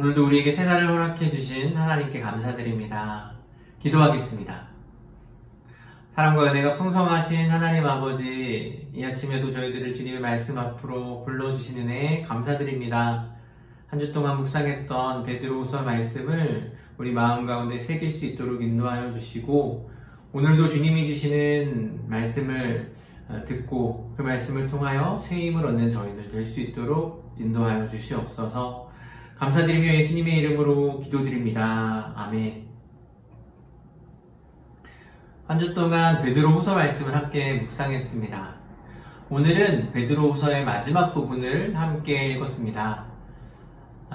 오늘도 우리에게 새날을 허락해 주신 하나님께 감사드립니다. 기도하겠습니다. 사랑과 은혜가 풍성하신 하나님 아버지, 이 아침에도 저희들을 주님의 말씀 앞으로 불러주신 은혜 감사드립니다. 한 주 동안 묵상했던 베드로후서 말씀을 우리 마음 가운데 새길 수 있도록 인도하여 주시고, 오늘도 주님이 주시는 말씀을 듣고 그 말씀을 통하여 새 힘을 얻는 저희들 될 수 있도록 인도하여 주시옵소서. 감사드리며 예수님의 이름으로 기도드립니다. 아멘. 한 주 동안 베드로후서 말씀을 함께 묵상했습니다. 오늘은 베드로후서의 마지막 부분을 함께 읽었습니다.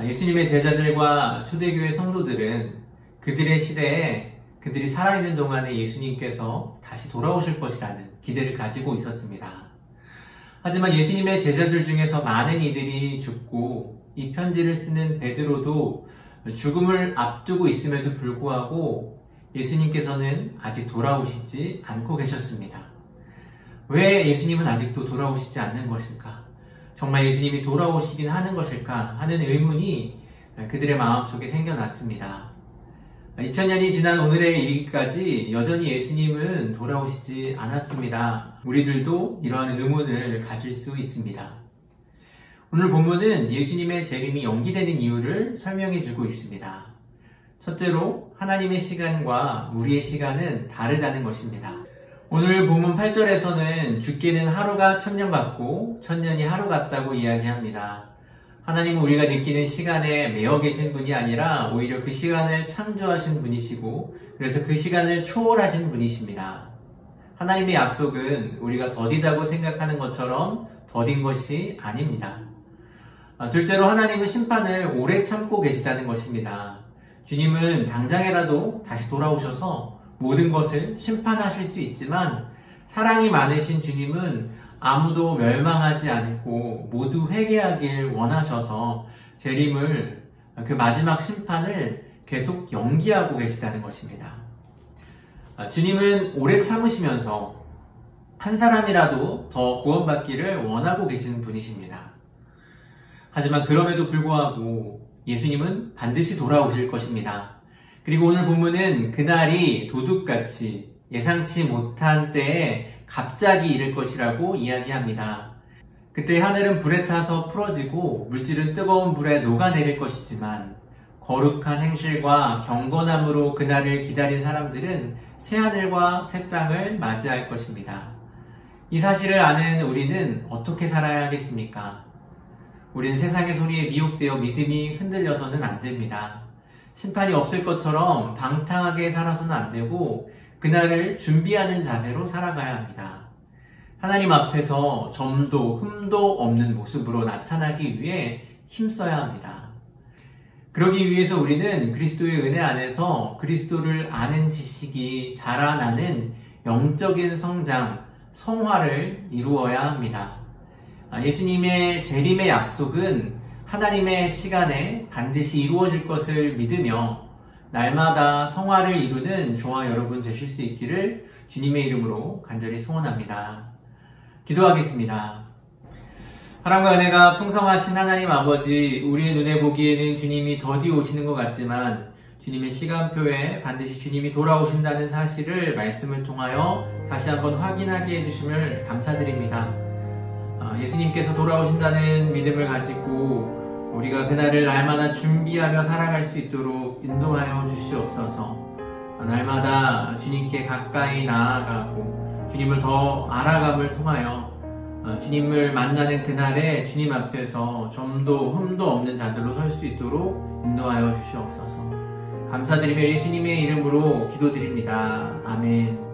예수님의 제자들과 초대교회 성도들은 그들의 시대에 그들이 살아있는 동안에 예수님께서 다시 돌아오실 것이라는 기대를 가지고 있었습니다. 하지만 예수님의 제자들 중에서 많은 이들이 죽고 이 편지를 쓰는 베드로도 죽음을 앞두고 있음에도 불구하고 예수님께서는 아직 돌아오시지 않고 계셨습니다. 왜 예수님은 아직도 돌아오시지 않는 것일까? 정말 예수님이 돌아오시긴 하는 것일까? 하는 의문이 그들의 마음속에 생겨났습니다. 2000년이 지난 오늘에 이르기까지 여전히 예수님은 돌아오시지 않았습니다. 우리들도 이러한 의문을 가질 수 있습니다. 오늘 본문은 예수님의 재림이 연기되는 이유를 설명해 주고 있습니다. 첫째로 하나님의 시간과 우리의 시간은 다르다는 것입니다. 오늘 본문 8절에서는 죽기는 하루가 1000년 같고 1000년이 하루 같다고 이야기합니다. 하나님은 우리가 느끼는 시간에 매여 계신 분이 아니라 오히려 그 시간을 창조하신 분이시고, 그래서 그 시간을 초월하신 분이십니다. 하나님의 약속은 우리가 더디다고 생각하는 것처럼 더딘 것이 아닙니다. 둘째로 하나님은 심판을 오래 참고 계시다는 것입니다. 주님은 당장이라도 다시 돌아오셔서 모든 것을 심판하실 수 있지만, 사랑이 많으신 주님은 아무도 멸망하지 않고 모두 회개하길 원하셔서 재림을, 그 마지막 심판을 계속 연기하고 계시다는 것입니다. 주님은 오래 참으시면서 한 사람이라도 더 구원받기를 원하고 계시는 분이십니다. 하지만 그럼에도 불구하고 예수님은 반드시 돌아오실 것입니다. 그리고 오늘 본문은 그날이 도둑같이 예상치 못한 때에 갑자기 이를 것이라고 이야기합니다. 그때 하늘은 불에 타서 풀어지고 물질은 뜨거운 불에 녹아내릴 것이지만, 거룩한 행실과 경건함으로 그날을 기다린 사람들은 새하늘과 새 땅을 맞이할 것입니다. 이 사실을 아는 우리는 어떻게 살아야 하겠습니까? 우리는 세상의 소리에 미혹되어 믿음이 흔들려서는 안 됩니다. 심판이 없을 것처럼 방탕하게 살아서는 안 되고 그날을 준비하는 자세로 살아가야 합니다. 하나님 앞에서 점도 흠도 없는 모습으로 나타나기 위해 힘써야 합니다. 그러기 위해서 우리는 그리스도의 은혜 안에서 그리스도를 아는 지식이 자라나는 영적인 성장, 성화를 이루어야 합니다. 예수님의 재림의 약속은 하나님의 시간에 반드시 이루어질 것을 믿으며 날마다 성화를 이루는 저와 여러분 되실 수 있기를 주님의 이름으로 간절히 소원합니다. 기도하겠습니다. 사랑과 은혜가 풍성하신 하나님 아버지, 우리의 눈에 보기에는 주님이 더디 오시는 것 같지만 주님의 시간표에 반드시 주님이 돌아오신다는 사실을 말씀을 통하여 다시 한번 확인하게 해주심을 감사드립니다. 예수님께서 돌아오신다는 믿음을 가지고 우리가 그날을 날마다 준비하며 살아갈 수 있도록 인도하여 주시옵소서. 날마다 주님께 가까이 나아가고 주님을 더 알아감을 통하여 주님을 만나는 그날에 주님 앞에서 점도 흠도 없는 자들로 설 수 있도록 인도하여 주시옵소서. 감사드리며 예수님의 이름으로 기도드립니다. 아멘.